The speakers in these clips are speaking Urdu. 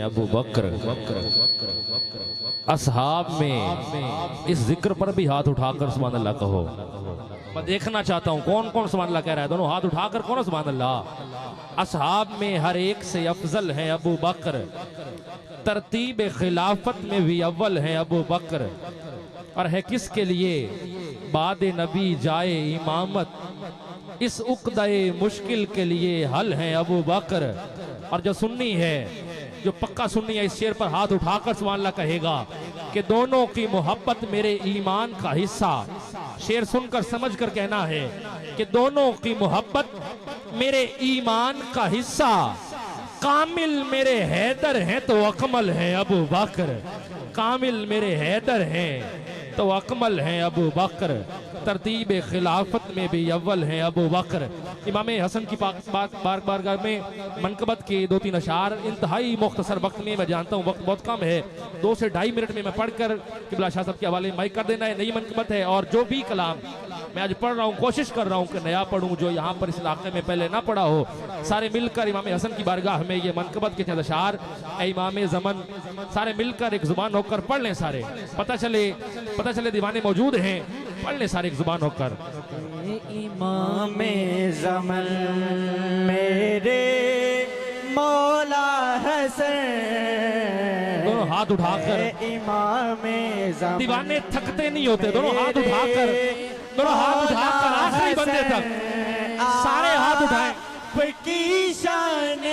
ابو بکر اصحاب میں اس ذکر پر بھی ہاتھ اٹھا کر سبحان اللہ کہو. میں دیکھنا چاہتا ہوں کون کون سبحان اللہ کہہ رہا ہے. دونوں ہاتھ اٹھا کر کون سبحان اللہ. اصحاب میں ہر ایک سے افضل ہیں ابو بکر, ترتیب خلافت میں بھی اول ہیں ابو بکر, اور ہے کس کے لیے بعد نبی جائے امامت, اس عقدہ مشکل کے لیے حل ہیں ابو بکر. اور جو سنی ہے, جو پکا سنی ہے, اس شعر پر ہاتھ اٹھا کر سبحان اللہ کہے گا کہ دونوں کی محبت میرے ایمان کا حصہ. شعر سن کر سمجھ کر کہنا ہے کہ دونوں کی محبت میرے ایمان کا حصہ. کامل میرے حیدر ہیں تو اکمل ہیں ابو بکر, کامل میرے حیدر ہیں تو اکمل ہیں ابو بکر, ترتیب خلافت میں بھی اول ہیں ابو بکر. امام حسن کی بارگاہ میں منقبت کے 2-3 اشعار انتہائی مختصر وقت میں جانتا ہوں وقت بہت کم ہے, 2 سے 2.5 منٹ میں پڑھ کر قبلہ شاہ صاحب کے حوالے مائک کر دینا ہے. نئی منقبت ہے اور جو بھی کلام میں آج پڑھ رہا ہوں کوشش کر رہا ہوں کہ نیا پڑھوں, جو یہاں پر اس علاقے میں پہلے نہ پڑھا ہو. سارے مل کر امام حسن کی بارگاہ میں یہ منقبت کے چند اشعار اے امام زمن سارے مل کر ایک زبان ہو کر پڑھ لیں. سارے پتہ چلے دیوانے موجود ہیں, پڑھ لیں سارے ایک زبان ہو کر. امام زمن میرے مولا حسن, دونوں ہاتھ اٹھا کر, امام زمن دیوانے تھکتے نہیں ہوتے, دونوں ہاتھ اٹھا کر آخری بندے تک سارے ہاتھ اٹھائیں. کی شان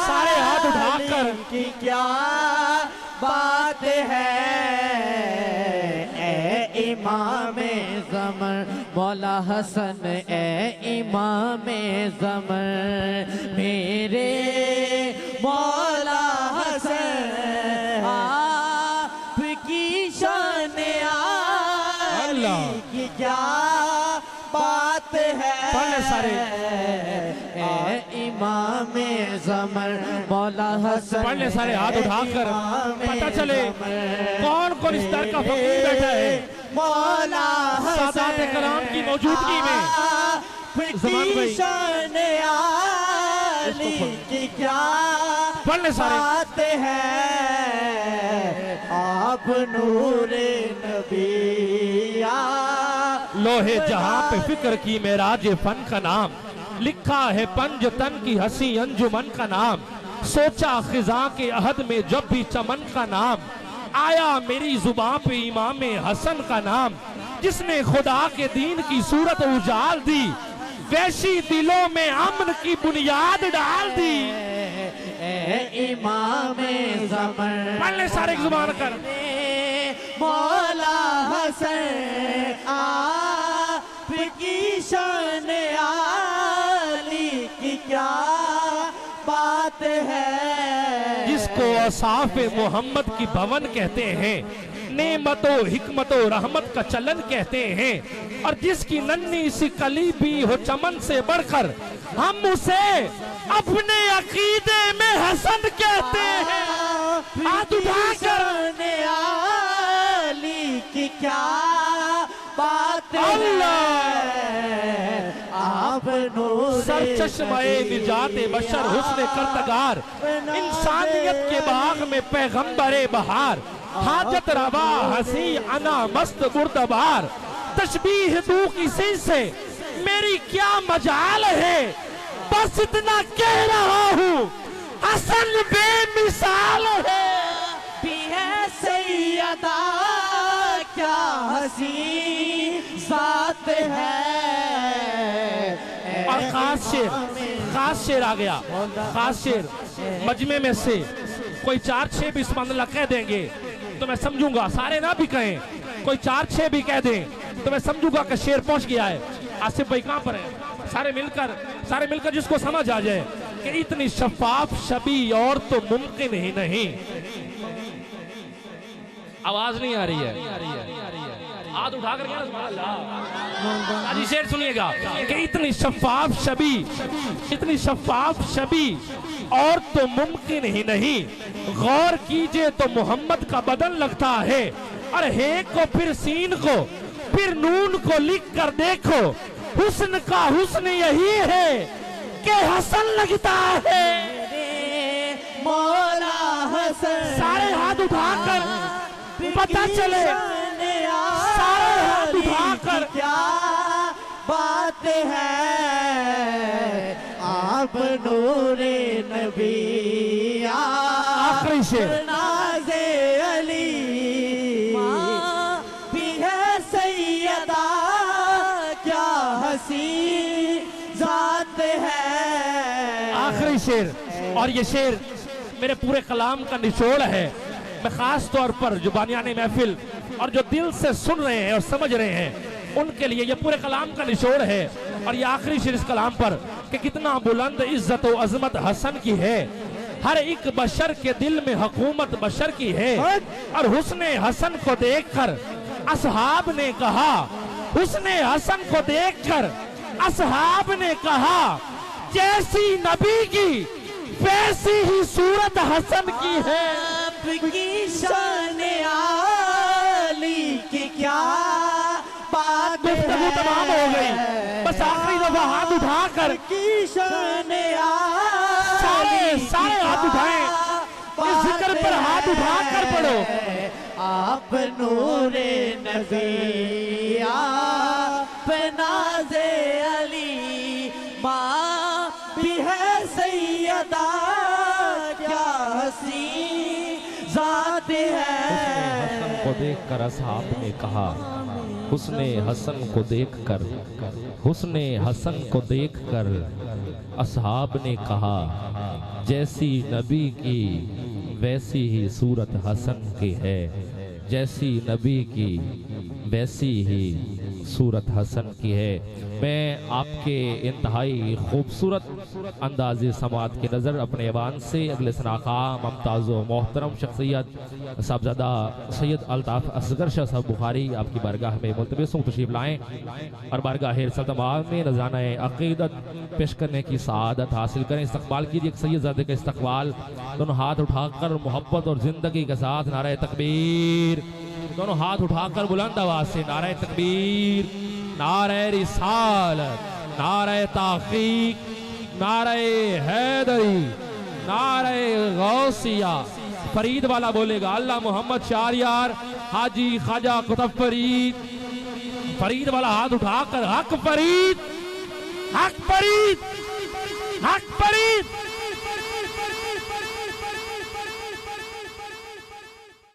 سارے ہاتھ اٹھا کر کی کیا بات ہے, اے امام زمن مولا حسن, اے امام زمن میرے مولا حسن, آپ کی شان عالی کی کیا بات ہے. سارے اے امام زمن مولا حسن, پڑھ لیں سارے ہاتھ اٹھا کر, پتہ چلے کون کون اس در کا فقیر بیٹھا ہے مولا حسن, سادات کرام کی موجودگی میں. زمان بھائی شان عالی کی کیا پڑھ لیں سارے, بات ہے, آپ نور نبی لوہے جہاں پہ فکر کی معراج فن کا نام, لکھا ہے پنج تن کی ہنسی انجمن کا نام. سوچا خزاں کے عہد میں جب بھی چمن کا نام, آیا میری زباں پہ امام حسن کا نام. جس نے خدا کے دین کی صورت اجال دی, ویشی دلوں میں امن کی بنیاد ڈال دی. اے امام زمن پڑھ لیں سارے ایک زبان کر, مولا حسن, آپ کی شان عالی کی کیا بات ہے. جس کو اصحاب محمد کی بھون کہتے ہیں, نعمت و حکمت و رحمت کا چلن کہتے ہیں, اور جس کی ننھی سی کلی بھی ہو چمن سے بڑھ کر, ہم اسے اپنے عقیدے میں حسن کہتے ہیں. ہاتھ اٹھا کر عالی کی کیا بات ہے, آپ نور سرچشمہ نجات بشر حسن کرتگار, انسانیت کے باغ میں پیغمبر بہار, حاجت روا ہنسی انا مست بردبار. تشبیہ دو کسی سے میری کیا مجال ہے, بس اتنا کہہ رہا ہوں حسن بے مثال ہے. بھی ہے سیدہ کیا حسین ذات ہے. اور خاص شعر آ گیا, خاص شعر مجمع میں سے کوئی 4-6 بھی سبحان اللہ کہہ دیں گے تو میں سمجھوں گا, سارے نہ بھی کہیں, کوئی 4-6 بھی کہہ دیں تو میں سمجھوں گا کہ شعر پہنچ گیا ہے. آصف بھائی کہاں پر ہیں؟ سارے مل کر جس کو سمجھ آ جائے کہ اتنی شفاف شبیہ اور تو ممکن ہی نہیں. آواز نہیں آ رہی ہے, ہاتھ اٹھا کر کہنا سبحان اللہ. آجی شعر سنیے گا کہ اتنی شفاف شبیہ اور تو ممکن ہی نہیں. غور کیجئے تو محمد کا بدن لگتا ہے, اور ہے کو پھر سین کو پھر نون کو لکھ کر دیکھو, حسن کا حسن یہی ہے کہ حسن لگتا ہے. مولا حسن سارے ہاتھ اٹھا کر پتہ چلے، سارے ہاتھ اٹھا کر کیا بات ہے، آپ نور نبی، آخری شعر ناز علی، ماں بھی ہے سیدہ، کیا حسین ذات ہے۔ آخری شعر، اور یہ شعر میرے پورے کلام کا نچوڑ ہے۔ میں خاص طور پر جو بانیان محفل اور جو دل سے سن رہے ہیں اور سمجھ رہے ہیں ان کے لیے یہ پورے کلام کا نچوڑ ہے، اور یہ آخری شعر اس کلام پر کہ کتنا بلند عزت و عظمت حسن کی ہے، ہر ایک بشر کے دل میں حکومت بشر کی ہے، اور حسن حسن کو دیکھ کر اصحاب نے کہا، حسن حسن کو دیکھ کر اصحاب نے کہا، جیسی نبی کی ویسی ہی صورت حسن کی ہے۔ آپ کی شان عالی کی کیا بات ہے، گفتگو تمام ہو گئی، بس آخری دفعہ ہاتھ اٹھا کر کی شان سارے ہاتھ اٹھائیں، اس ذکر پر ہاتھ اٹھا کر پڑھو۔ آپ نور نبی، آپ ناز علی، ماں بھی ہے سیدہ، کیا حسین ذات ہے۔ حسن کو دیکھ کر اصحاب نے کہا، حسن حسن کو دیکھ کر، حسن حسن کو دیکھ کر اصحاب نے کہا، جیسی نبی کی ویسی ہی صورت حسن کی ہے، جیسی نبی کی ویسی ہی صورت حسن کی ہے۔ میں آپ کے انتہائی خوبصورت انداز سماعت کی نظر اپنے ایوان سے اگلے سناخا ممتاز و محترم شخصیت صاحبزادہ سید الطاف اصغر شاہ صاحب بخاری آپ کی بارگاہ میں ملتمس ہوں تشریف لائیں اور بارگاہ سلطنت میں نذرانہ عقیدت پیش کرنے کی سعادت حاصل کریں۔ استقبال کیجئے سید زادے کا استقبال، دونوں ہاتھ اٹھا کر محبت اور زندگی کے ساتھ نعرہ تکبیر، دونوں ہاتھ اٹھا کر بلند آواز سے نعرہ تکبیر، نعرہ رسالت، نعرہ تحقیق، نعرہ حیدری، نعرہ غوثیہ۔ فرید والا بولے گا اللہ محمد شہریار حاجی خواجہ قطب فرید، فرید والا ہاتھ اٹھا کر حق فرید، حق فرید، حق فرید۔